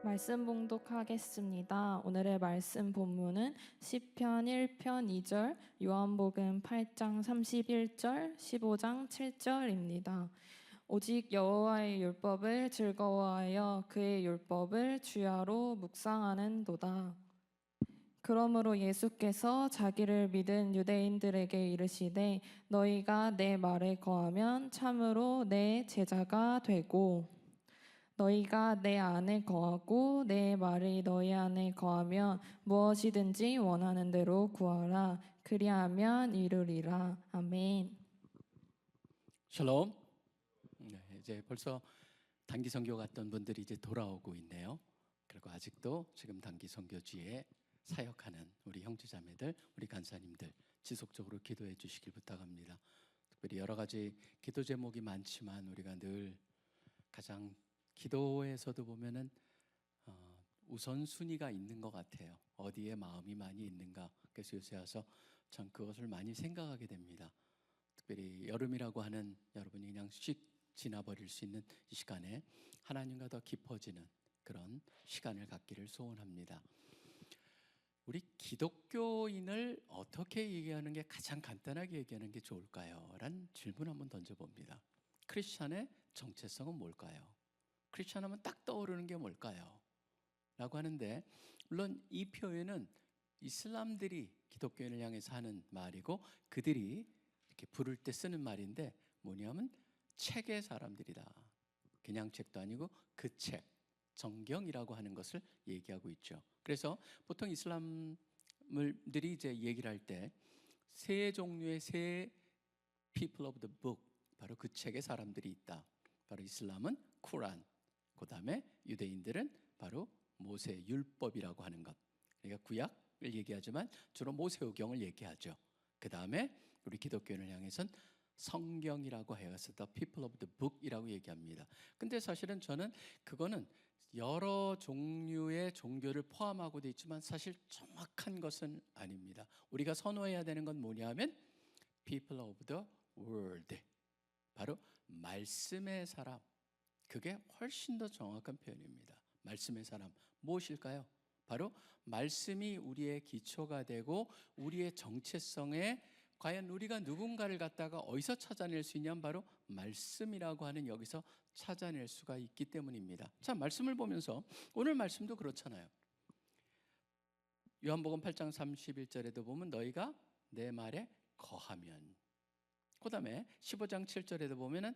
말씀 봉독하겠습니다. 오늘의 말씀 본문은 시편 1편 2절, 요한복음 8장 31절, 15장 7절입니다. 오직 여호와의 율법을 즐거워하여 그의 율법을 주야로 묵상하는도다. 그러므로 예수께서 자기를 믿은 유대인들에게 이르시되 너희가 내 말에 거하면 참으로 내 제자가 되고 너희가 내 안에 거하고 내 말이 너희 안에 거하면 무엇이든지 원하는 대로 구하라. 그리하면 이루리라. 아멘. 샬롬. 이제 벌써 단기 선교 갔던 분들이 이제 돌아오고 있네요. 그리고 아직도 지금 단기 선교지에 사역하는 우리 형제자매들, 우리 간사님들 지속적으로 기도해 주시길 부탁합니다. 특별히 여러 가지 기도 제목이 많지만 우리가 늘 가장 기도에서도 보면은 우선순위가 있는 것 같아요. 어디에 마음이 많이 있는가. 그래서 요새 와서 참 그것을 많이 생각하게 됩니다. 특별히 여름이라고 하는 여러분이 그냥 씩 지나버릴 수 있는 이 시간에 하나님과 더 깊어지는 그런 시간을 갖기를 소원합니다. 우리 기독교인을 어떻게 얘기하는 게 가장 간단하게 얘기하는 게 좋을까요? 라는 질문 한번 던져봅니다. 크리스찬의 정체성은 뭘까요? 크리스찬 하면 딱 떠오르는 게 뭘까요? 라고 하는데, 물론 이 표현은 이슬람들이 기독교인을 향해서 하는 말이고 그들이 이렇게 부를 때 쓰는 말인데 뭐냐면 책의 사람들이다. 그냥 책도 아니고 그 책, 정경이라고 하는 것을 얘기하고 있죠. 그래서 보통 이슬람들이 이제 얘기를 할 때 세 종류의 세 people of the book, 바로 그 책의 사람들이 있다. 바로 이슬람은 쿠란, 그 다음에 유대인들은 바로 모세 율법이라고 하는 것. 그러니까 구약을 얘기하지만 주로 모세오경을 얘기하죠. 그 다음에 우리 기독교인을 향해서는 성경이라고 해서 The People of the Book이라고 얘기합니다. 근데 사실은 저는 그거는 여러 종류의 종교를 포함하고 돼 있지만 사실 정확한 것은 아닙니다. 우리가 선호해야 되는 건 뭐냐면 People of the Word, 바로 말씀의 사람. 그게 훨씬 더 정확한 표현입니다. 말씀의 사람 무엇일까요? 바로 말씀이 우리의 기초가 되고 우리의 정체성에 과연 우리가 누군가를 갖다가 어디서 찾아낼 수 있냐면 바로 말씀이라고 하는 여기서 찾아낼 수가 있기 때문입니다. 자, 말씀을 보면서 오늘 말씀도 그렇잖아요. 요한복음 8장 31절에도 보면 너희가 내 말에 거하면, 그 다음에 15장 7절에도 보면은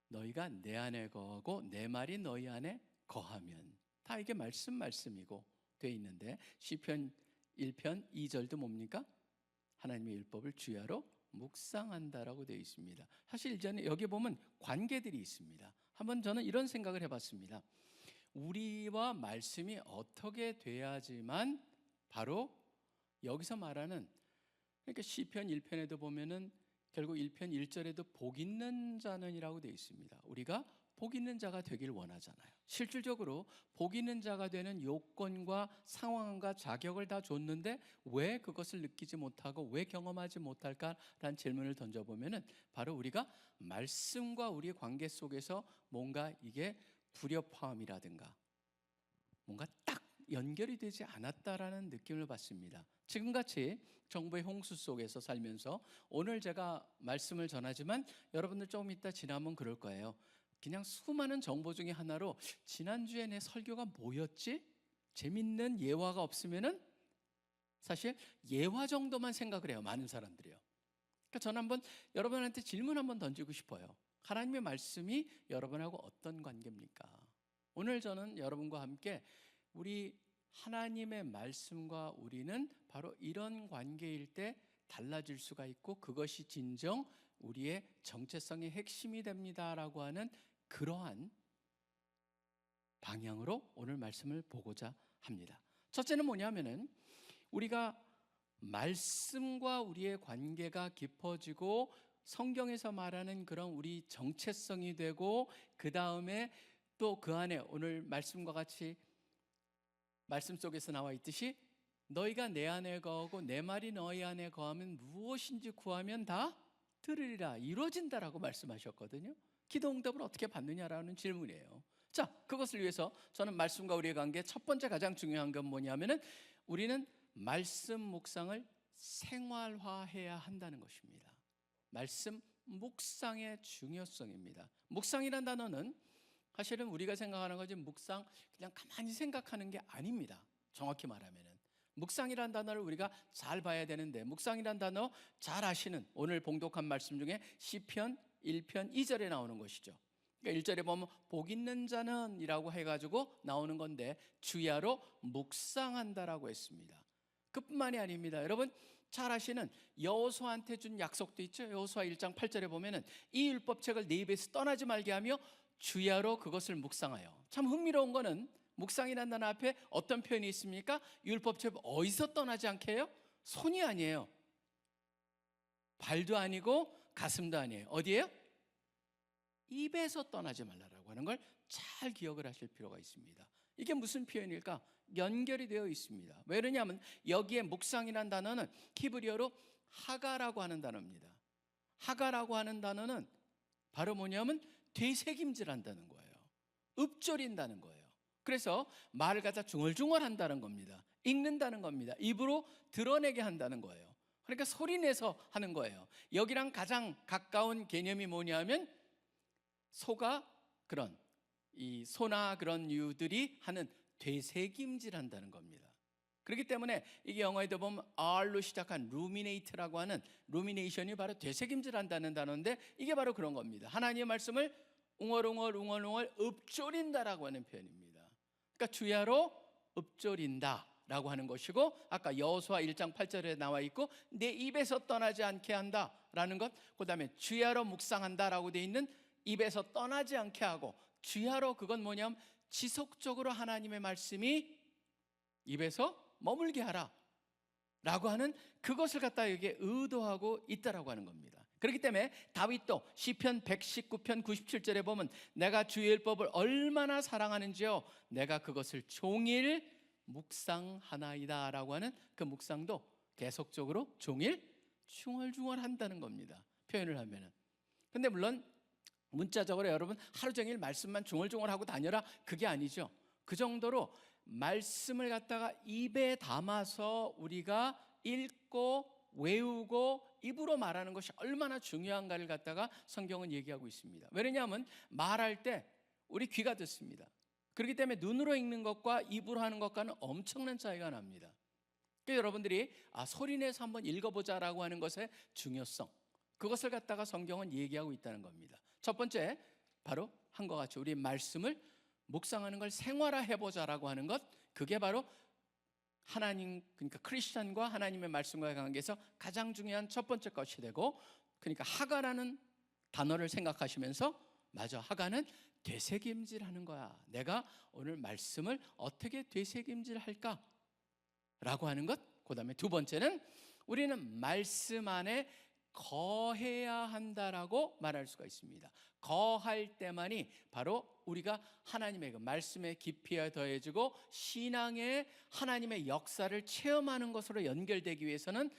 너희가 내 안에 거하고 내 말이 너희 안에 거하면, 다 이게 말씀이고 돼 있는데 시편 1편 2절도 뭡니까? 하나님의 율법을 주야로 묵상한다라고 되어 있습니다. 사실 이제는 여기 보면 관계들이 있습니다. 한번 저는 이런 생각을 해봤습니다. 우리와 말씀이 어떻게 돼야지만 바로 여기서 말하는, 그러니까 시편 1편에도 보면은 결국 1편 1절에도 복 있는 자는이라고 되어 있습니다. 우리가 복 있는 자가 되길 원하잖아요. 실질적으로 복 있는 자가 되는 요건과 상황과 자격을 다 줬는데 왜 그것을 느끼지 못하고 왜 경험하지 못할까라는 질문을 던져보면은 바로 우리가 말씀과 우리의 관계 속에서 뭔가 이게 불협화음이라든가 뭔가 딱 연결이 되지 않았다라는 느낌을 받습니다. 지금같이 정부의 홍수 속에서 살면서 오늘 제가 말씀을 전하지만 여러분들 조금 이따 지나면 그럴 거예요. 그냥 수많은 정보 중에 하나로 지난주에 내 설교가 뭐였지? 재밌는 예화가 없으면은 사실 예화 정도만 생각을 해요. 많은 사람들이요. 그러니까 저는 한번 여러분한테 질문 한번 던지고 싶어요. 하나님의 말씀이 여러분하고 어떤 관계입니까? 오늘 저는 여러분과 함께 우리 하나님의 말씀과 우리는 바로 이런 관계일 때 달라질 수가 있고 그것이 진정 우리의 정체성의 핵심이 됩니다라고 하는 그러한 방향으로 오늘 말씀을 보고자 합니다. 첫째는 뭐냐면은 우리가 말씀과 우리의 관계가 깊어지고 성경에서 말하는 그런 우리 정체성이 되고 그 다음에 또 그 안에 오늘 말씀과 같이 말씀 속에서 나와 있듯이 너희가 내 안에 거하고 내 말이 너희 안에 거하면 무엇인지 구하면 다 들으리라, 이루어진다라고 말씀하셨거든요. 기도 응답을 어떻게 받느냐라는 질문이에요. 자, 그것을 위해서 저는 말씀과 우리의 관계 첫 번째 가장 중요한 건 뭐냐면은 우리는 말씀 묵상을 생활화해야 한다는 것입니다. 말씀 묵상의 중요성입니다. 묵상이란 단어는 사실은 우리가 생각하는 거지 묵상 그냥 가만히 생각하는 게 아닙니다. 정확히 말하면은 묵상이란 단어를 우리가 잘 봐야 되는데, 묵상이란 단어 잘 아시는 오늘 봉독한 말씀 중에 시편 1편 2절에 나오는 것이죠. 그러니까 1절에 보면 복 있는 자는 이라고 해가지고 나오는 건데 주야로 묵상한다라고 했습니다. 그뿐만이 아닙니다. 여러분 잘 아시는 여호수아한테 준 약속도 있죠. 여호수아 1장 8절에 보면은 이 율법책을 네 입에서 떠나지 말게 하며 주야로 그것을 묵상하여. 참 흥미로운 거는 묵상이라는 단어 앞에 어떤 표현이 있습니까? 율법책 어디서 떠나지 않게 해요? 손이 아니에요. 발도 아니고 가슴도 아니에요. 어디예요? 입에서 떠나지 말라라고 하는 걸 잘 기억을 하실 필요가 있습니다. 이게 무슨 표현일까? 연결이 되어 있습니다. 왜 그러냐면 여기에 묵상이라는 단어는 히브리어로 하가라고 하는 단어입니다. 하가라고 하는 단어는 바로 뭐냐면 되새김질한다는 거예요. 읊조린다는 거예요. 그래서 말을 갖다 중얼중얼한다는 겁니다. 읽는다는 겁니다. 입으로 드러내게 한다는 거예요. 그러니까 소리내서 하는 거예요. 여기랑 가장 가까운 개념이 뭐냐면 소가 그런 이 소나 그런 유들이 하는 되새김질한다는 겁니다. 그렇기 때문에 이게 영어에도 보면 R로 시작한 ruminate라고 하는 rumination이 바로 되새김질한다는 단어인데 이게 바로 그런 겁니다. 하나님의 말씀을 웅얼웅얼 읊조린다라고 하는 표현입니다. 그러니까 주야로 읊조린다라고 하는 것이고, 아까 여호수아 1장 8절에 나와 있고 내 입에서 떠나지 않게 한다라는 것, 그 다음에 주야로 묵상한다라고 되어 있는 입에서 떠나지 않게 하고, 주야로 그건 뭐냐면 지속적으로 하나님의 말씀이 입에서 머물게 하라 라고 하는 그것을 갖다 여기에 의도하고 있다라고 하는 겁니다. 그렇기 때문에 다윗도 시편 119편 97절에 보면 내가 주의 율법을 얼마나 사랑하는지요 내가 그것을 종일 묵상하나이다 라고 하는 그 묵상도 계속적으로 종일 중얼중얼 한다는 겁니다. 표현을 하면은. 근데 물론 문자적으로 여러분 하루 종일 말씀만 중얼중얼하고 다녀라 그게 아니죠. 그 정도로 말씀을 갖다가 입에 담아서 우리가 읽고 외우고 입으로 말하는 것이 얼마나 중요한가를 갖다가 성경은 얘기하고 있습니다. 왜냐하면 말할 때 우리 귀가 듣습니다. 그렇기 때문에 눈으로 읽는 것과 입으로 하는 것과는 엄청난 차이가 납니다. 그러니까 여러분들이 소리내서 한번 읽어보자라고 하는 것의 중요성, 그것을 갖다가 성경은 얘기하고 있다는 겁니다. 첫 번째 바로 한것 같이 우리 말씀을 묵상하는 걸 생활화해보자라고 하는 것, 그게 바로 하나님, 그러니까 크리스천과 하나님의 말씀과의 관계에서 가장 중요한 첫 번째 것이 되고, 그러니까 하가라는 단어를 생각하시면서 맞아, 하가는 되새김질하는 거야. 내가 오늘 말씀을 어떻게 되새김질할까? 라고 하는 것. 그 다음에 두 번째는 우리는 말씀 안에 거해야 한다라고 말할 수가 있습니다. 거할 때만이 바로 우리가 하나님의 그 말씀의 깊이에 더해지고 신앙의 하나님의 역사를 체험하는 것으로 연결되기 위해서는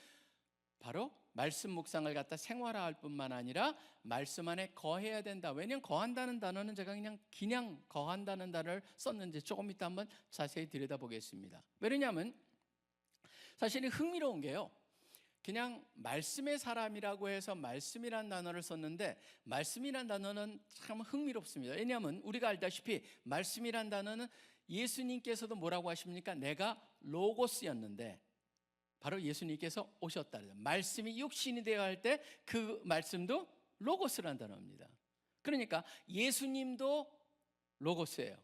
바로 말씀 묵상을 갖다 생활화할 뿐만 아니라 말씀 안에 거해야 된다. 왜냐하면 거한다는 단어는 제가 그냥 거한다는 단어를 썼는지 조금 이따 한번 자세히 들여다보겠습니다. 왜냐하면 사실 흥미로운 게요, 그냥 말씀의 사람이라고 해서 말씀이란 단어를 썼는데 말씀이란 단어는 참 흥미롭습니다. 왜냐하면 우리가 알다시피 말씀이란 단어는 예수님께서도 뭐라고 하십니까? 내가 로고스였는데 바로 예수님께서 오셨다. 말씀이 육신이 되어 할 때 그 말씀도 로고스라는 단어입니다. 그러니까 예수님도 로고스예요.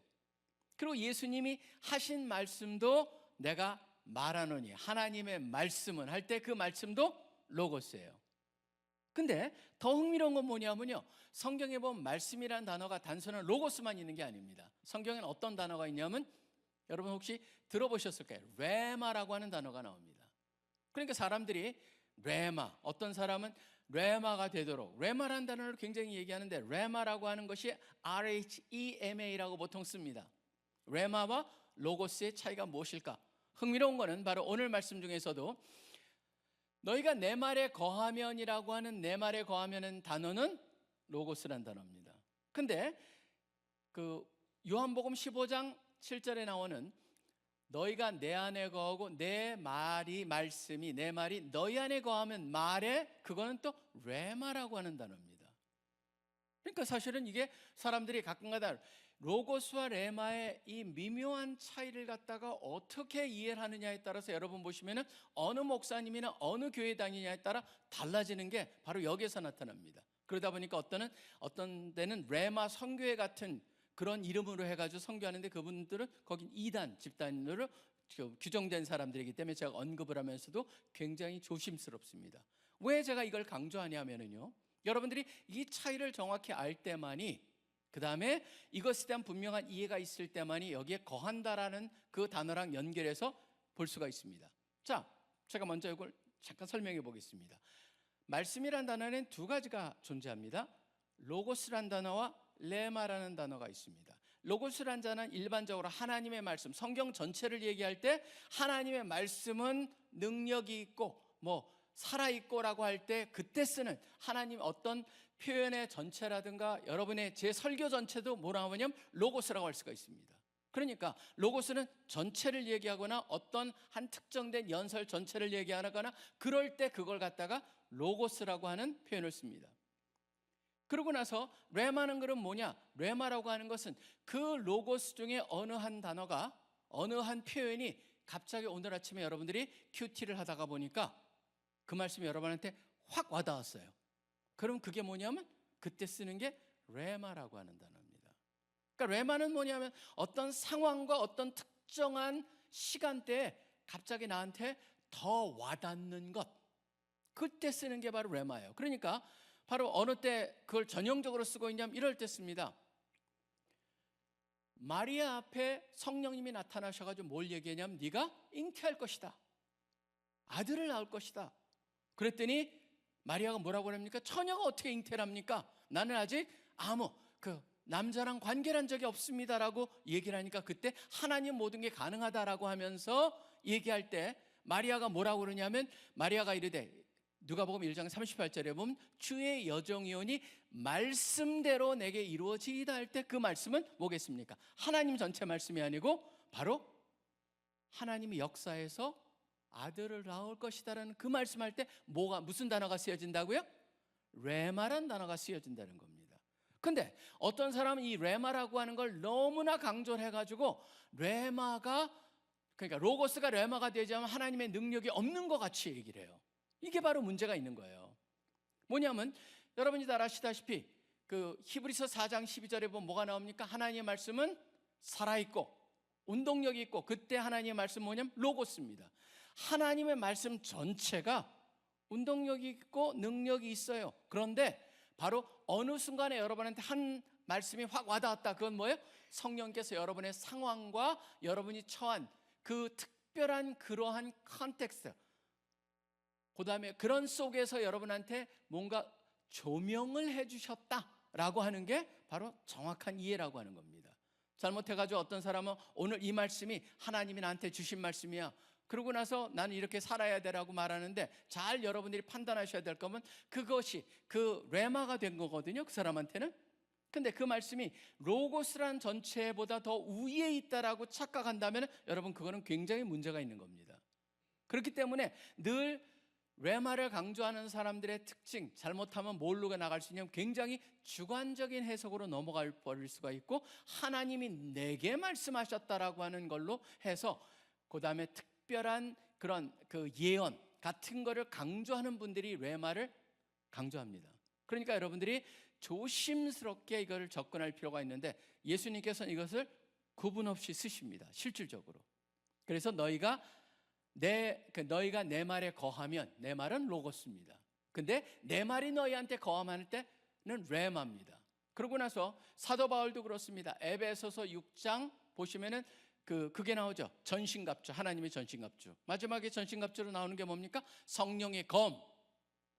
그리고 예수님이 하신 말씀도 내가 말하노니, 하나님의 말씀은 할 때 그 말씀도 로고스예요. 근데 더 흥미로운 건 뭐냐면요, 성경에 보면 말씀이라는 단어가 단순한 로고스만 있는 게 아닙니다. 성경에는 어떤 단어가 있냐면 여러분 혹시 들어보셨을까요? 레마라고 하는 단어가 나옵니다. 그러니까 사람들이 레마, 어떤 사람은 레마가 되도록, 레마라는 단어를 굉장히 얘기하는데 레마라고 하는 것이 RHEMA라고 보통 씁니다. 레마와 로고스의 차이가 무엇일까? 흥미로운 거는 바로 오늘 말씀 중에서도 너희가 내 말에 거하면이라고 하는 내 말에 거하면은 단어는 로고스란 단어입니다. 근데 그 요한복음 15장 7절에 나오는 너희가 내 안에 거하고 내 말씀이 내 말이 너희 안에 거하면 말에, 그거는 또 레마라고 하는 단어입니다. 그러니까 사실은 이게 사람들이 가끔가다 로고스와 레마의 이 미묘한 차이를 갖다가 어떻게 이해를 하느냐에 따라서 여러분 보시면은 어느 목사님이나 어느 교회 다니냐에 따라 달라지는 게 바로 여기에서 나타납니다. 그러다 보니까 어떤 데는 레마 선교회 같은 그런 이름으로 해가지고 선교하는데, 그분들은 거긴 이단 집단으로 규정된 사람들이기 때문에 제가 언급을 하면서도 굉장히 조심스럽습니다. 왜 제가 이걸 강조하냐면요, 여러분들이 이 차이를 정확히 알 때만이, 그 다음에 이것에 대한 분명한 이해가 있을 때만이 여기에 거한다라는 그 단어랑 연결해서 볼 수가 있습니다. 자, 제가 먼저 이걸 잠깐 설명해 보겠습니다. 말씀이란 단어는 두 가지가 존재합니다. 로고스란 단어와 레마라는 단어가 있습니다. 로고스란 단어는 일반적으로 하나님의 말씀, 성경 전체를 얘기할 때 하나님의 말씀은 능력이 있고 살아있고라고 할 때 그때 쓰는 하나님 어떤 표현의 전체라든가 여러분의 제 설교 전체도 뭐라고 하냐면 로고스라고 할 수가 있습니다. 그러니까 로고스는 전체를 얘기하거나 어떤 한 특정된 연설 전체를 얘기하거나 그럴 때 그걸 갖다가 로고스라고 하는 표현을 씁니다. 그러고 나서 레마는 그럼 뭐냐? 레마라고 하는 것은 그 로고스 중에 어느 한 단어가, 어느 한 표현이 갑자기 오늘 아침에 여러분들이 큐티를 하다가 보니까 그 말씀이 여러분한테 확 와닿았어요. 그럼 그게 뭐냐면 그때 쓰는 게 레마라고 하는 단어입니다. 그러니까 레마는 뭐냐면 어떤 상황과 어떤 특정한 시간대에 갑자기 나한테 더 와닿는 것, 그때 쓰는 게 바로 레마예요. 그러니까 바로 어느 때 그걸 전형적으로 쓰고 있냐면 이럴 때 씁니다. 마리아 앞에 성령님이 나타나셔가지고 뭘 얘기하냐면 네가 잉태할 것이다, 아들을 낳을 것이다. 그랬더니 마리아가 뭐라고 합니까? 처녀가 어떻게 잉태를 합니까? 나는 아직 아무 남자랑 관계를 한 적이 없습니다라고 얘기를 하니까 그때 하나님 모든 게 가능하다라고 하면서 얘기할 때 마리아가 뭐라고 그러냐면, 마리아가 이르되, 누가복음 1장 38절에 보면 주의 여정이오니 말씀대로 내게 이루어지이다 할 때 그 말씀은 뭐겠습니까? 하나님 전체 말씀이 아니고 바로 하나님이 역사에서 아들을 낳을 것이다라는 그 말씀할 때 무슨 단어가 쓰여진다고요? 레마란 단어가 쓰여진다는 겁니다. 근데 어떤 사람은 이 레마라고 하는 걸 너무나 강조를 해가지고 레마가, 그러니까 로고스가 레마가 되자면 하나님의 능력이 없는 것 같이 얘기를 해요. 이게 바로 문제가 있는 거예요. 뭐냐면 여러분이 다 아시다시피 그 히브리서 4장 12절에 보면 뭐가 나옵니까? 하나님의 말씀은 살아있고 운동력이 있고, 그때 하나님의 말씀 뭐냐면 로고스입니다. 하나님의 말씀 전체가 운동력이 있고 능력이 있어요. 그런데 바로 어느 순간에 여러분한테 한 말씀이 확 와닿았다. 그건 뭐예요? 성령께서 여러분의 상황과 여러분이 처한 그 특별한 그러한 컨텍스트, 그 다음에 그런 속에서 여러분한테 뭔가 조명을 해주셨다라고 하는 게 바로 정확한 이해라고 하는 겁니다. 잘못해가지고 어떤 사람은 오늘 이 말씀이 하나님이 나한테 주신 말씀이야, 그러고 나서 나는 이렇게 살아야 되라고 말하는데, 잘 여러분들이 판단하셔야 될 거면 그것이 그 레마가 된 거거든요, 그 사람한테는. 근데 그 말씀이 로고스란 전체보다 더 우위에 있다라고 착각한다면 여러분 그거는 굉장히 문제가 있는 겁니다. 그렇기 때문에 늘 레마를 강조하는 사람들의 특징, 잘못하면 뭘로 나갈 수 있냐면 굉장히 주관적인 해석으로 넘어갈 버릴 수가 있고, 하나님이 내게 말씀하셨다라고 하는 걸로 해서 그 다음에 특별한 그런 그 예언 같은 거를 강조하는 분들이 레마를 강조합니다. 그러니까 여러분들이 조심스럽게 이거를 접근할 필요가 있는데, 예수님께서는 이것을 구분 없이 쓰십니다, 실질적으로. 그래서 너희가 내 말에 거하면, 내 말은 로고스입니다. 근데 내 말이 너희한테 거함할 때는 레마입니다. 그러고 나서 사도 바울도 그렇습니다. 에베소서 6장 보시면은 그게 나오죠. 전신갑주, 하나님의 전신갑주. 마지막에 전신갑주로 나오는 게 뭡니까? 성령의 검,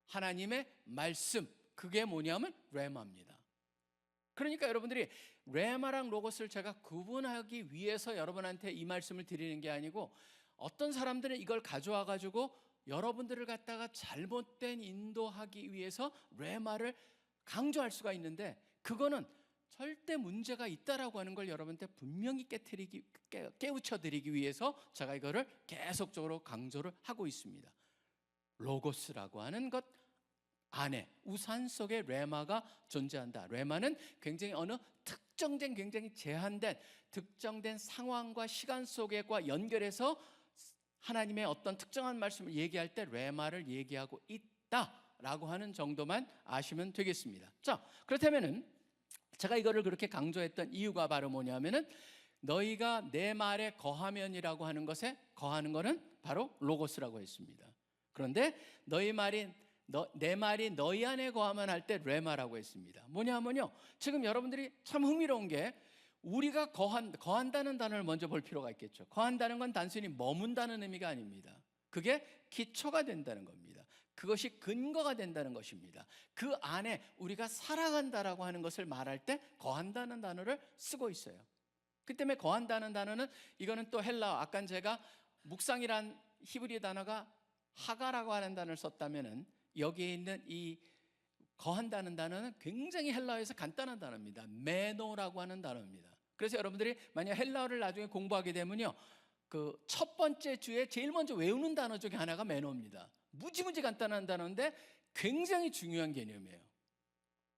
하나님의 말씀. 그게 뭐냐면 레마입니다. 그러니까 여러분들이 레마랑 로고스를 제가 구분하기 위해서 여러분한테 이 말씀을 드리는 게 아니고, 어떤 사람들은 이걸 가져와 가지고 여러분들을 갖다가 잘못된 인도하기 위해서 레마를 강조할 수가 있는데, 그거는 절대 문제가 있다라고 하는 걸 여러분한테 분명히 깨우쳐드리기 위해서 제가 이거를 계속적으로 강조를 하고 있습니다. 로고스라고 하는 것 안에 우산 속에 레마가 존재한다. 레마는 굉장히 어느 특정된 굉장히 제한된 특정된 상황과 시간 속에과 연결해서 하나님의 어떤 특정한 말씀을 얘기할 때 레마를 얘기하고 있다라고 하는 정도만 아시면 되겠습니다. 자, 그렇다면은 제가 이거를 그렇게 강조했던 이유가 바로 뭐냐면은 너희가 내 말에 거하면이라고 하는 것에 거하는 것은 바로 로고스라고 했습니다. 그런데 내 말이 너희 안에 거하면 할 때 레마라고 했습니다. 뭐냐면요, 지금 여러분들이 참 흥미로운 게 우리가 거한다는 단어를 먼저 볼 필요가 있겠죠. 거한다는 건 단순히 머문다는 의미가 아닙니다. 그게 기초가 된다는 겁니다. 그것이 근거가 된다는 것입니다. 그 안에 우리가 살아간다라고 하는 것을 말할 때 거한다는 단어를 쓰고 있어요. 그 때문에 거한다는 단어는 이거는 또 헬라어, 아까 제가 묵상이란 히브리 단어가 하가라고 하는 단어를 썼다면은 여기에 있는 이 거한다는 단어는 굉장히 헬라어에서 간단한 단어입니다. 메노라고 하는 단어입니다. 그래서 여러분들이 만약 헬라어를 나중에 공부하게 되면요, 그 첫 번째 주에 제일 먼저 외우는 단어 중에 하나가 메노입니다. 무지무지 간단한 단어인데 굉장히 중요한 개념이에요.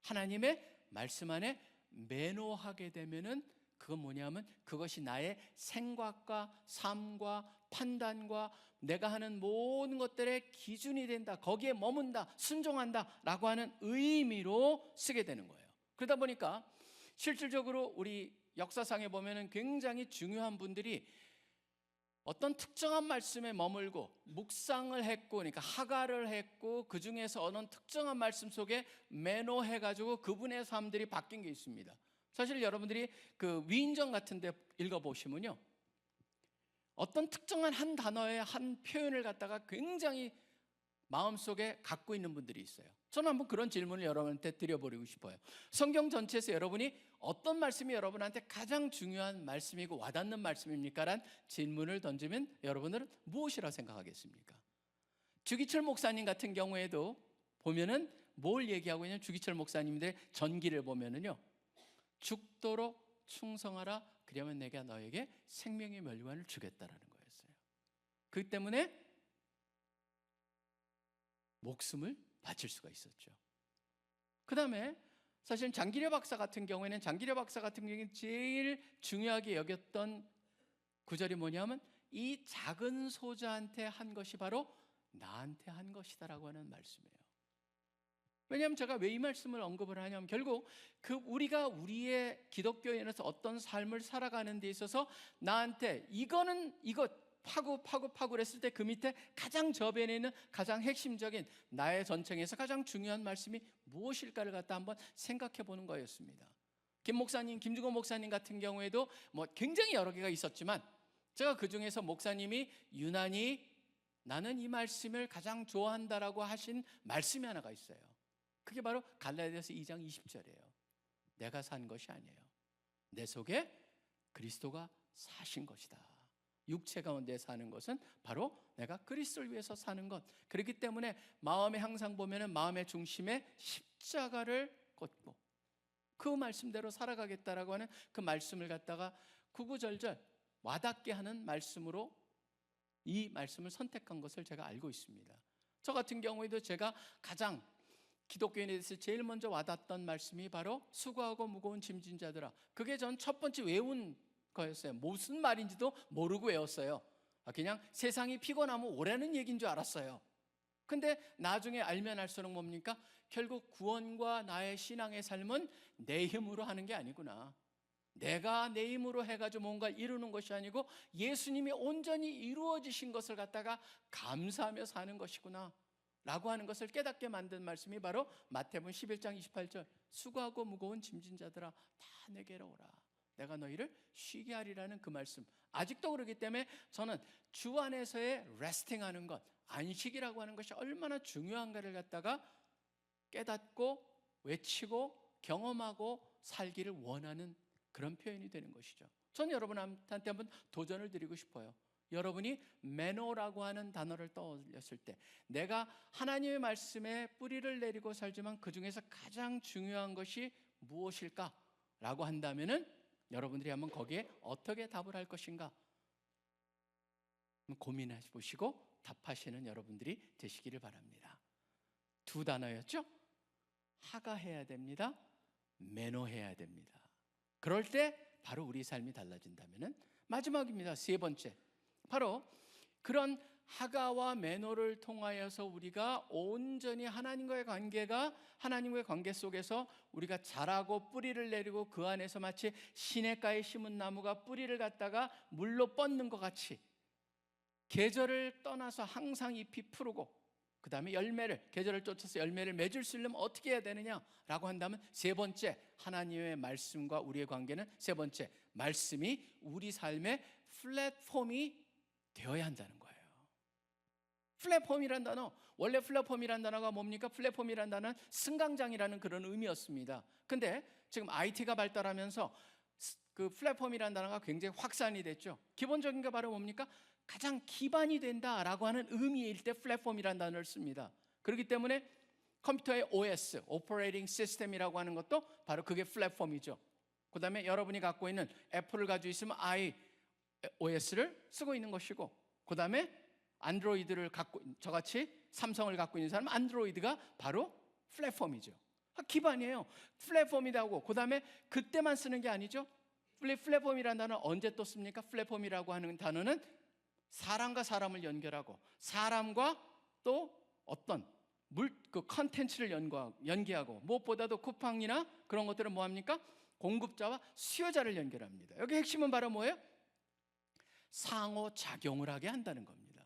하나님의 말씀 안에 매노하게 되면은 그건 뭐냐면 그것이 나의 생각과 삶과 판단과 내가 하는 모든 것들의 기준이 된다, 거기에 머문다, 순종한다 라고 하는 의미로 쓰게 되는 거예요. 그러다 보니까 실질적으로 우리 역사상에 보면은 굉장히 중요한 분들이 어떤 특정한 말씀에 머물고 묵상을 했고, 그러니까 하가를 했고, 그 중에서 어느 특정한 말씀 속에 매노해가지고 그분의 삶들이 바뀐 게 있습니다. 사실 여러분들이 그 위인전 같은 데 읽어보시면요, 어떤 특정한 한 단어의 한 표현을 갖다가 굉장히 마음속에 갖고 있는 분들이 있어요. 저는 한번 그런 질문을 여러분한테 드려보고 싶어요. 성경 전체에서 여러분이 어떤 말씀이 여러분한테 가장 중요한 말씀이고 와닿는 말씀입니까? 라는 질문을 던지면 여러분은 무엇이라 생각하겠습니까? 주기철 목사님 같은 경우에도 보면은 뭘 얘기하고 있냐면, 주기철 목사님들의 전기를 보면은요, 죽도록 충성하라, 그러면 내가 너에게 생명의 멸관을 주겠다라는 거였어요. 그렇기 때문에 목숨을 바칠 수가 있었죠. 그 다음에 사실 장기려 박사 같은 경우에는 제일 중요하게 여겼던 구절이 뭐냐면, 이 작은 소자한테 한 것이 바로 나한테 한 것이다라고 하는 말씀이에요. 왜냐하면 제가 왜 이 말씀을 언급을 하냐면, 결국 우리가 우리의 기독교인으로서 어떤 삶을 살아가는 데 있어서 나한테 이거 파고 했을 때 그 밑에 가장 저변에 있는 가장 핵심적인 나의 전쟁에서 가장 중요한 말씀이 무엇일까를 갖다 한번 생각해 보는 거였습니다. 김중호 목사님 같은 경우에도 뭐 굉장히 여러 개가 있었지만, 제가 그 중에서 목사님이 유난히 나는 이 말씀을 가장 좋아한다라고 하신 말씀이 하나가 있어요. 그게 바로 갈라디아서 2장 20절이에요. 내가 산 것이 아니에요. 내 속에 그리스도가 사신 것이다. 육체 가운데 사는 것은 바로 내가 그리스도를 위해서 사는 것. 그렇기 때문에 마음에 항상 보면은 마음의 중심에 십자가를 꽂고 그 말씀대로 살아가겠다라고 하는 그 말씀을 갖다가 구구절절 와닿게 하는 말씀으로 이 말씀을 선택한 것을 제가 알고 있습니다. 저 같은 경우에도 제가 가장 기독교인에 대해서 제일 먼저 와닿았던 말씀이 바로 수고하고 무거운 짐진 자들아. 그게 전 첫 번째 외운 거였어요. 무슨 말인지도 모르고 외웠어요. 그냥 세상이 피곤하면 오라는 얘기인 줄 알았어요. 근데 나중에 알면 알수록 뭡니까? 결국 구원과 나의 신앙의 삶은 내 힘으로 하는 게 아니구나. 내가 내 힘으로 해가지고 뭔가 이루는 것이 아니고 예수님이 온전히 이루어지신 것을 갖다가 감사하며 사는 것이구나 라고 하는 것을 깨닫게 만든 말씀이 바로 마태복음 11장 28절, 수고하고 무거운 짐진 자들아 다 내게로 오라, 내가 너희를 쉬게 하리라는 그 말씀. 아직도 그렇기 때문에 저는 주 안에서의 레스팅하는 것, 안식이라고 하는 것이 얼마나 중요한가를 갖다가 깨닫고 외치고 경험하고 살기를 원하는 그런 표현이 되는 것이죠. 저는 여러분한테 한번 도전을 드리고 싶어요. 여러분이 매노라고 하는 단어를 떠올렸을 때, 내가 하나님의 말씀에 뿌리를 내리고 살지만 그 중에서 가장 중요한 것이 무엇일까? 라고 한다면은 여러분들이 한번 거기에 어떻게 답을 할 것인가 고민해 보시고 답하시는 여러분들이 되시기를 바랍니다. 두 단어였죠? 하가해야 됩니다. 매너해야 됩니다. 그럴 때 바로 우리 삶이 달라진다면은 마지막입니다. 세 번째. 바로 그런 하가와 매너를 통하여서 우리가 온전히 하나님과의 관계 속에서 우리가 자라고 뿌리를 내리고 그 안에서 마치 시냇가에 심은 나무가 뿌리를 갖다가 물로 뻗는 것 같이 계절을 떠나서 항상 잎이 푸르고 그 다음에 계절을 쫓아서 열매를 맺을 수 있으면 어떻게 해야 되느냐라고 한다면 세 번째, 하나님의 말씀과 우리의 관계는 세 번째, 말씀이 우리 삶의 플랫폼이 되어야 한다는 거예요. 플랫폼이란 단어, 원래 플랫폼이란 단어가 뭡니까? 플랫폼이란 단어는 승강장이라는 그런 의미였습니다. 근데 지금 IT가 발달하면서 그 플랫폼이란 단어가 굉장히 확산이 됐죠. 기본적인 게 바로 뭡니까? 가장 기반이 된다라고 하는 의미일 때 플랫폼이란 단어를 씁니다. 그렇기 때문에 컴퓨터의 OS, Operating System이라고 하는 것도 바로 그게 플랫폼이죠. 그 다음에 여러분이 갖고 있는 애플을 가지고 있으면 iOS를 쓰고 있는 것이고, 그 다음에 안드로이드를 저같이 삼성을 갖고 있는 사람은 안드로이드가 바로 플랫폼이죠. 기반이에요. 플랫폼이라고. 그 다음에 그때만 쓰는 게 아니죠. 플랫폼이라는 단어는 언제 또 씁니까? 플랫폼이라고 하는 단어는 사람과 사람을 연결하고 사람과 또 어떤 그 컨텐츠를 연계하고 무엇보다도 쿠팡이나 그런 것들은 뭐합니까? 공급자와 수요자를 연결합니다. 여기 핵심은 바로 뭐예요? 상호작용을 하게 한다는 겁니다.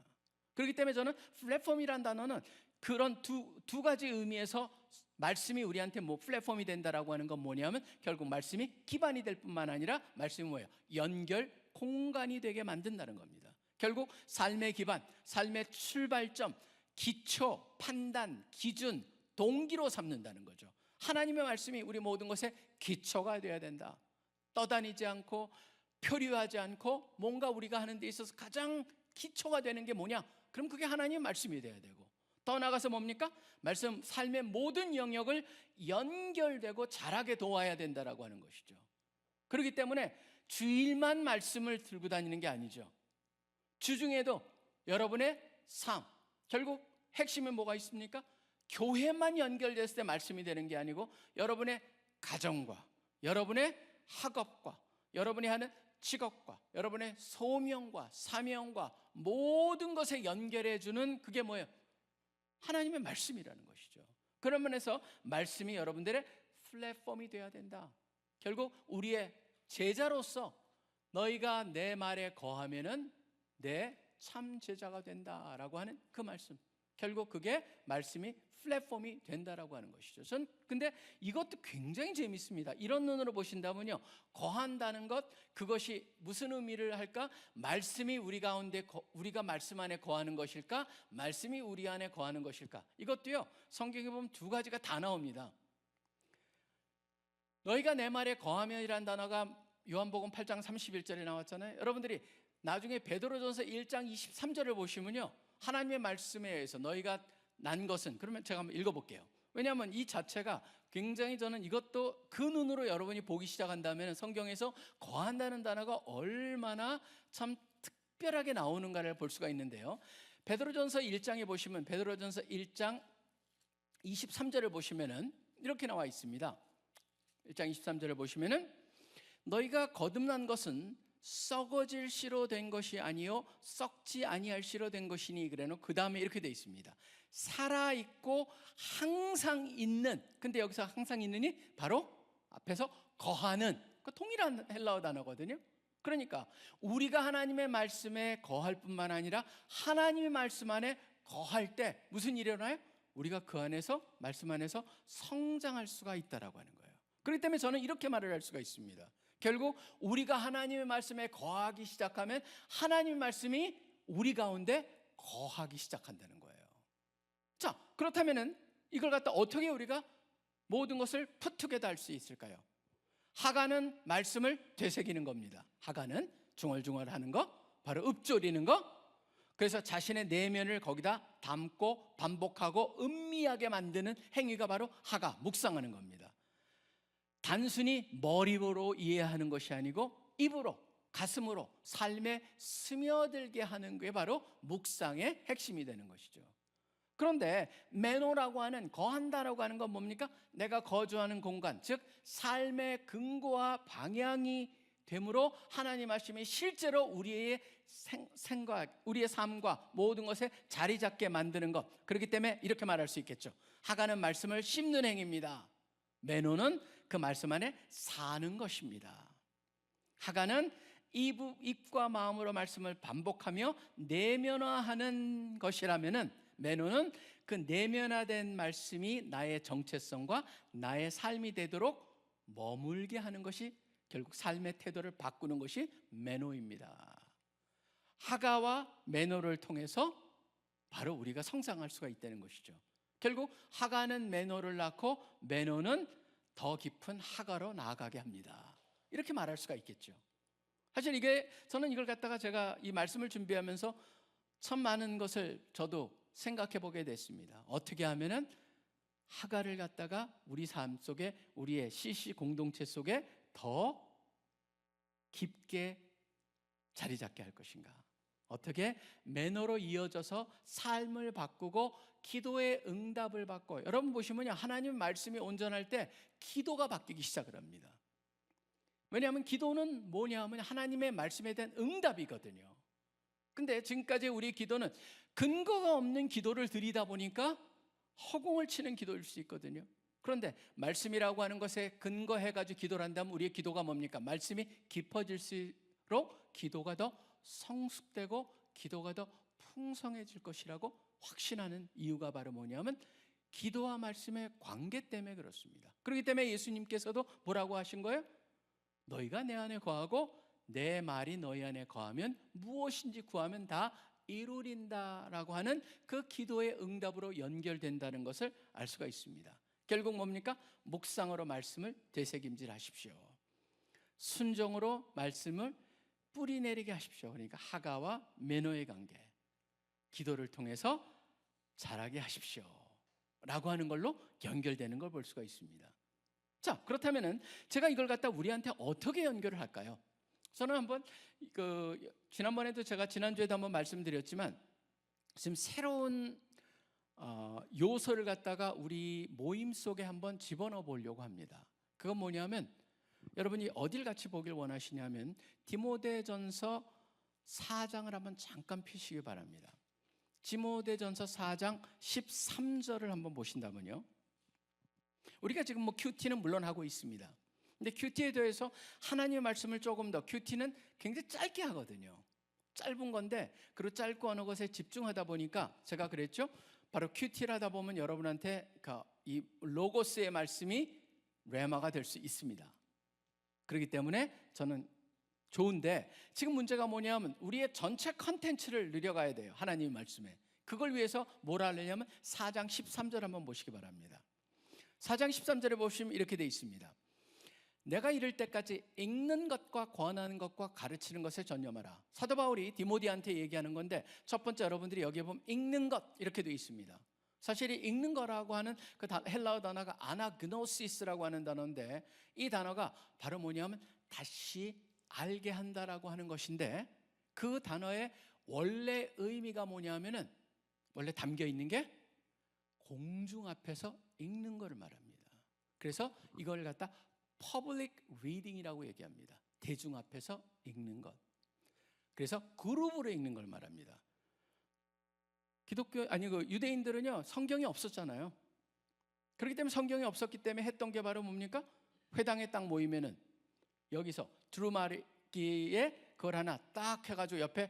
그렇기 때문에 저는 플랫폼이라는 단어는 그런 두 가지 의미에서 말씀이 우리한테 플랫폼이 된다라고 하는 건 뭐냐면 결국 말씀이 기반이 될 뿐만 아니라 말씀이 뭐예요? 연결 공간이 되게 만든다는 겁니다. 결국 삶의 기반, 삶의 출발점, 기초, 판단, 기준, 동기로 삼는다는 거죠. 하나님의 말씀이 우리 모든 것의 기초가 되어야 된다. 떠다니지 않고 표류하지 않고 뭔가 우리가 하는 데 있어서 가장 기초가 되는 게 뭐냐? 그럼 그게 하나님의 말씀이 돼야 되고, 더 나아가서 뭡니까? 말씀, 삶의 모든 영역을 연결되고 자라게 도와야 된다라고 하는 것이죠. 그렇기 때문에 주일만 말씀을 들고 다니는 게 아니죠. 주중에도 여러분의 삶, 결국 핵심은 뭐가 있습니까? 교회만 연결됐을 때 말씀이 되는 게 아니고 여러분의 가정과 여러분의 학업과 여러분이 하는 직업과 여러분의 소명과 사명과 모든 것에 연결해 주는 그게 뭐예요? 하나님의 말씀이라는 것이죠. 그런 면에서 말씀이 여러분들의 플랫폼이 되어야 된다. 결국 우리의 제자로서 너희가 내 말에 거하면은 내 참 제자가 된다라고 하는 그 말씀, 결국 그게 말씀이 플랫폼이 된다라고 하는 것이죠. 전 근데 이것도 굉장히 재밌습니다. 이런 눈으로 보신다면요, 거한다는 것, 그것이 무슨 의미를 할까? 말씀이 우리 가운데 우리가 말씀 안에 거하는 것일까? 말씀이 우리 안에 거하는 것일까? 이것도요, 성경에 보면 두 가지가 다 나옵니다. 너희가 내 말에 거하면이라는 단어가 요한복음 8장 31절에 나왔잖아요. 여러분들이 나중에 베드로전서 1장 23절을 보시면요, 하나님의 말씀에 의해서 너희가 난 것은, 그러면 제가 한번 읽어볼게요. 왜냐하면 이 자체가 굉장히, 저는 이것도 그 눈으로 여러분이 보기 시작한다면 성경에서 거한다는 단어가 얼마나 참 특별하게 나오는가를 볼 수가 있는데요. 베드로전서 1장에 보시면, 베드로전서 1장 23절을 보시면은 이렇게 나와 있습니다. 1장 23절을 보시면은 너희가 거듭난 것은 썩어질 씨로 된 것이 아니요 썩지 아니할 씨로 된 것이니, 그래놓고 그 다음에 이렇게 돼 있습니다. 살아있고 항상 있는, 근데 여기서 항상 있는이 바로 앞에서 거하는, 그 동일한 헬라어 단어거든요. 그러니까 우리가 하나님의 말씀에 거할 뿐만 아니라 하나님의 말씀 안에 거할 때 무슨 일이 일어나요? 우리가 그 안에서, 말씀 안에서 성장할 수가 있다라고 하는 거예요. 그렇기 때문에 저는 이렇게 말을 할 수가 있습니다. 결국 우리가 하나님의 말씀에 거하기 시작하면 하나님의 말씀이 우리 가운데 거하기 시작한다는 거예요. 자, 그렇다면은 이걸 갖다 어떻게 우리가 모든 것을 푸트게더 할 수 있을까요? 하가는 말씀을 되새기는 겁니다. 하가는 중얼중얼하는 거, 바로 읊조리는 거. 그래서 자신의 내면을 거기다 담고 반복하고 음미하게 만드는 행위가 바로 하가, 묵상하는 겁니다. 단순히 머리로 이해하는 것이 아니고 입으로, 가슴으로 삶에 스며들게 하는 게 바로 묵상의 핵심이 되는 것이죠. 그런데 매노라고 하는, 거한다라고 하는 건 뭡니까? 내가 거주하는 공간, 즉 삶의 근거와 방향이 되므로 하나님 말씀이 실제로 우리의 생각, 우리의 삶과 모든 것에 자리 잡게 만드는 것. 그렇기 때문에 이렇게 말할 수 있겠죠. 하가는 말씀을 씹는 행위입니다. 매노는 그 말씀 안에 사는 것입니다. 하가는 입과 마음으로 말씀을 반복하며 내면화하는 것이라면은, 매노는 그 내면화된 말씀이 나의 정체성과 나의 삶이 되도록 머물게 하는 것이, 결국 삶의 태도를 바꾸는 것이 매노입니다. 하가와 매노를 통해서 바로 우리가 성장할 수가 있다는 것이죠. 결국 하가는 매노를 낳고 매노는 더 깊은 하가로 나아가게 합니다. 이렇게 말할 수가 있겠죠. 사실 이게, 저는 이걸 갖다가 제가 이 말씀을 준비하면서 참 많은 것을 저도 생각해 보게 됐습니다. 어떻게 하면은 하가를 갖다가 우리 삶 속에, 우리의 CC 공동체 속에 더 깊게 자리 잡게 할 것인가? 어떻게 매너로 이어져서 삶을 바꾸고 기도의 응답을 받고, 여러분 보시면요, 하나님 말씀이 온전할 때 기도가 바뀌기 시작을 합니다. 왜냐하면 기도는 뭐냐 하면 하나님의 말씀에 대한 응답이거든요. 근데 지금까지 우리 기도는 근거가 없는 기도를 드리다 보니까 허공을 치는 기도일 수 있거든요. 그런데 말씀이라고 하는 것에 근거해가지고 기도를 한다면 우리의 기도가 뭡니까? 말씀이 깊어질수록 기도가 더 성숙되고 기도가 더 풍성해질 것이라고 확신하는 이유가 바로 뭐냐면 기도와 말씀의 관계 때문에 그렇습니다. 그렇기 때문에 예수님께서도 뭐라고 하신 거예요? 너희가 내 안에 거하고 내 말이 너희 안에 거하면 무엇인지 구하면 다 이루린다라고 하는 그 기도의 응답으로 연결된다는 것을 알 수가 있습니다. 결국 뭡니까? 묵상으로 말씀을 되새김질 하십시오. 순종으로 말씀을 뿌리 내리게 하십시오. 그러니까 하가와 매노의 관계, 기도를 통해서 자라게 하십시오 라고 하는 걸로 연결되는 걸 볼 수가 있습니다. 자, 그렇다면은 제가 이걸 갖다 우리한테 어떻게 연결을 할까요? 저는 한번 지난번에도 제가 지난주에도 한번 말씀드렸지만 지금 새로운 요소를 갖다가 우리 모임 속에 한번 집어넣어 보려고 합니다. 그건 뭐냐면, 여러분이 어딜 같이 보길 원하시냐면 디모데전서 4장을 한번 잠깐 펴시기 바랍니다. 디모데전서 4장 13절을 한번 보신다면요, 우리가 지금 큐티는 물론 하고 있습니다. 근데 큐티에 대해서 하나님의 말씀을 조금 더, 큐티는 굉장히 짧게 하거든요. 짧은 건데, 그리고 짧고 어느 것에 집중하다 보니까 제가 그랬죠. 바로 큐티를 하다 보면 여러분한테 이 로고스의 말씀이 레마가 될 수 있습니다. 그렇기 때문에 저는 좋은데, 지금 문제가 뭐냐면 우리의 전체 컨텐츠를 늘려가야 돼요. 하나님의 말씀에. 그걸 위해서 뭘 하려냐면 4장 13절 한번 보시기 바랍니다. 4장 13절에 보시면 이렇게 되어 있습니다. 내가 이를 때까지 읽는 것과 권하는 것과 가르치는 것에 전념하라. 사도 바울이 디모데한테 얘기하는 건데, 첫 번째 여러분들이 여기에 보면 읽는 것 이렇게 되어 있습니다. 사실 이 읽는 거라고 하는 그 헬라어 단어가 아나그노시스라고 하는 단어인데, 이 단어가 바로 뭐냐면 다시 알게 한다라고 하는 것인데, 그 단어의 원래 의미가 뭐냐면은, 원래 담겨 있는 게 공중 앞에서 읽는 것을 말합니다. 그래서 이걸 갖다 public reading이라고 얘기합니다. 대중 앞에서 읽는 것. 그래서 그룹으로 읽는 걸 말합니다. 유대인들은요, 성경이 없었잖아요. 그렇기 때문에 성경이 없었기 때문에 했던 게 바로 뭡니까? 회당에 딱 모이면은 여기서 두루마기에 그걸 하나 딱 해가지고 옆에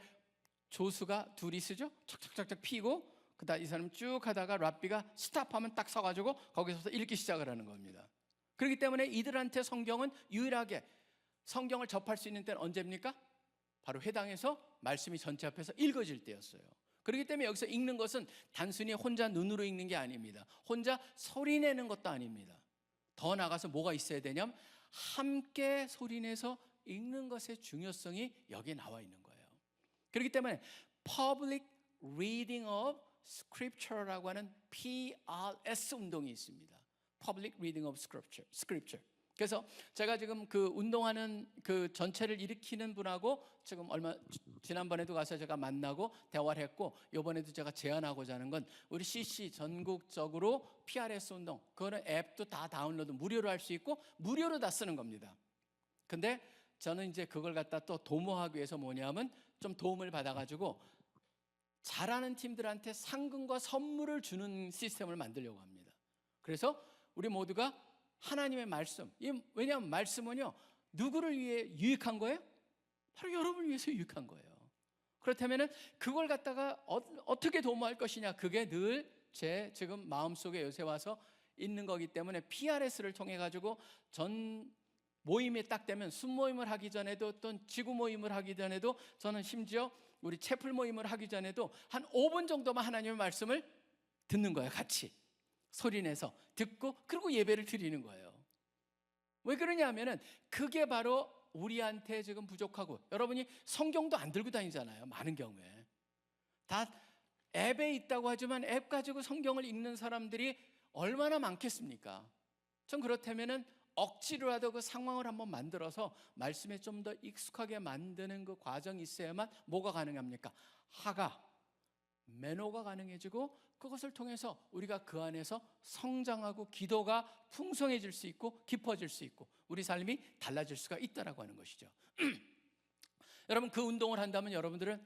조수가 둘이 쓰죠. 착착착착 피고, 그다음 이 사람 쭉 하다가 랍비가 스탑하면 딱 서가지고 거기서 읽기 시작을 하는 겁니다. 그렇기 때문에 이들한테 성경은 유일하게 성경을 접할 수 있는 때는 언제입니까? 바로 회당에서 말씀이 전체 앞에서 읽어질 때였어요. 그렇기 때문에 여기서 읽는 것은 단순히 혼자 눈으로 읽는 게 아닙니다. 혼자 소리내는 것도 아닙니다. 더 나가서 뭐가 있어야 되냐면 함께 소리내서 읽는 것의 중요성이 여기에 나와 있는 거예요. 그렇기 때문에 Public Reading of Scripture라고 하는 PRS 운동이 있습니다. Public Reading of Scripture. 그래서 제가 지금 그 운동하는 그 전체를 일으키는 분하고 지금 지난번에도 가서 제가 만나고 대화를 했고, 이번에도 제가 제안하고자 하는 건 우리 CC 전국적으로 PRS 운동, 그거는 앱도 다 다운로드 무료로 할 수 있고 무료로 다 쓰는 겁니다. 근데 저는 이제 그걸 갖다 또 도모하기 위해서 뭐냐면 좀 도움을 받아가지고 잘하는 팀들한테 상금과 선물을 주는 시스템을 만들려고 합니다. 그래서 우리 모두가 하나님의 말씀, 왜냐하면 말씀은요 누구를 위해 유익한 거예요? 바로 여러분을 위해서 유익한 거예요. 그렇다면 그걸 갖다가 어떻게 도모할 것이냐, 그게 늘 제 지금 마음속에 요새 와서 있는 거기 때문에 PRS를 통해 가지고 전 모임에 딱 되면 순모임을 하기 전에도 또 지구 모임을 하기 전에도 저는 심지어 우리 채플 모임을 하기 전에도 한 5분 정도만 하나님의 말씀을 듣는 거예요. 같이 소리내서 듣고 그리고 예배를 드리는 거예요. 왜 그러냐 하면은 그게 바로 우리한테 지금 부족하고, 여러분이 성경도 안 들고 다니잖아요. 많은 경우에 다 앱에 있다고 하지만 앱 가지고 성경을 읽는 사람들이 얼마나 많겠습니까? 전 그렇다면은 억지로라도 그 상황을 한번 만들어서 말씀에 좀 더 익숙하게 만드는 그 과정이 있어야만 뭐가 가능합니까? 하가, 매너가 가능해지고 그것을 통해서 우리가 그 안에서 성장하고 기도가 풍성해질 수 있고 깊어질 수 있고 우리 삶이 달라질 수가 있다라고 하는 것이죠. 여러분, 그 운동을 한다면 여러분들은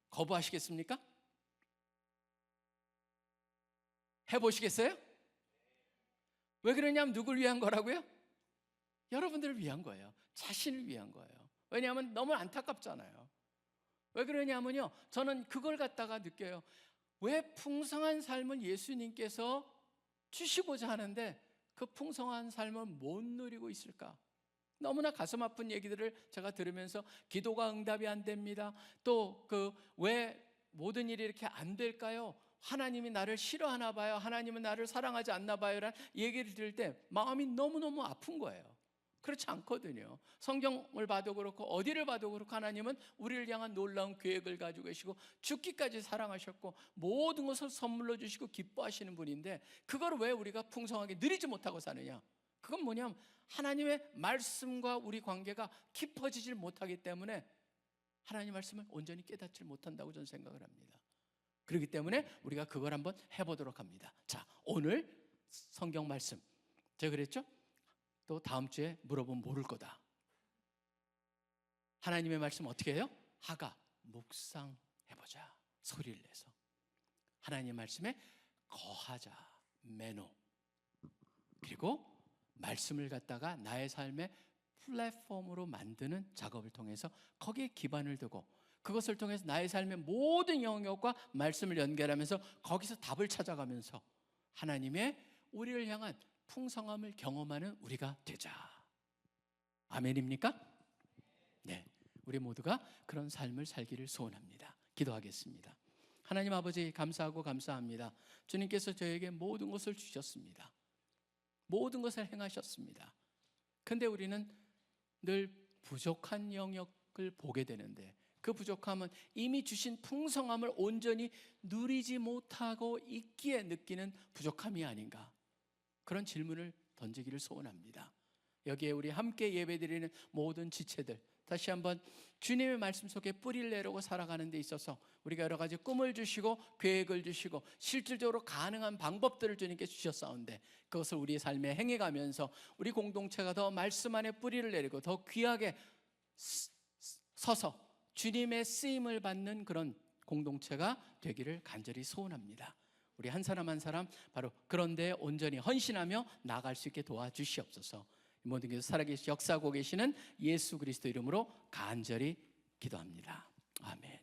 거부하시겠습니까? 해보시겠어요? 왜 그러냐면 누굴 위한 거라고요? 여러분들을 위한 거예요. 자신을 위한 거예요. 왜냐하면 너무 안타깝잖아요. 왜 그러냐면요, 저는 그걸 갖다가 느껴요. 왜 풍성한 삶을 예수님께서 주시고자 하는데 그 풍성한 삶을 못 누리고 있을까? 너무나 가슴 아픈 얘기들을 제가 들으면서 기도가 응답이 안 됩니다. 또 왜 모든 일이 이렇게 안 될까요? 하나님이 나를 싫어하나 봐요. 하나님은 나를 사랑하지 않나 봐요. 라는 얘기를 들을 때 마음이 너무너무 아픈 거예요. 그렇지 않거든요. 성경을 봐도 그렇고 어디를 봐도 그렇고 하나님은 우리를 향한 놀라운 계획을 가지고 계시고 죽기까지 사랑하셨고 모든 것을 선물로 주시고 기뻐하시는 분인데, 그걸 왜 우리가 풍성하게 누리지 못하고 사느냐? 그건 뭐냐면 하나님의 말씀과 우리 관계가 깊어지질 못하기 때문에 하나님의 말씀을 온전히 깨닫지 못한다고 저는 생각을 합니다. 그렇기 때문에 우리가 그걸 한번 해보도록 합니다. 자, 오늘 성경 말씀 제가 그랬죠? 또 다음 주에 물어보면 모를 거다. 하나님의 말씀 어떻게 해요? 하가 묵상해보자. 소리를 내서 하나님의 말씀에 거하자. 매너. 그리고 말씀을 갖다가 나의 삶의 플랫폼으로 만드는 작업을 통해서 거기에 기반을 두고 그것을 통해서 나의 삶의 모든 영역과 말씀을 연결하면서 거기서 답을 찾아가면서 하나님의 우리를 향한 풍성함을 경험하는 우리가 되자. 아멘입니까? 네, 우리 모두가 그런 삶을 살기를 소원합니다. 기도하겠습니다. 하나님 아버지, 감사하고 감사합니다. 주님께서 저에게 모든 것을 주셨습니다. 모든 것을 행하셨습니다. 근데 우리는 늘 부족한 영역을 보게 되는데 그 부족함은 이미 주신 풍성함을 온전히 누리지 못하고 있기에 느끼는 부족함이 아닌가, 그런 질문을 던지기를 소원합니다. 여기에 우리 함께 예배드리는 모든 지체들, 다시 한번 주님의 말씀 속에 뿌리를 내려고 살아가는 데 있어서 우리가 여러 가지 꿈을 주시고 계획을 주시고 실질적으로 가능한 방법들을 주님께 주셨사온데 그것을 우리의 삶에 행해가면서 우리 공동체가 더 말씀 안에 뿌리를 내리고 더 귀하게 서서 주님의 쓰임을 받는 그런 공동체가 되기를 간절히 소원합니다. 우리 한 사람 한 사람 바로 그런 데 온전히 헌신하며 나아갈 수 있게 도와주시옵소서. 모든 것을 살아계시 역사하고 계시는 예수 그리스도 이름으로 간절히 기도합니다. 아멘.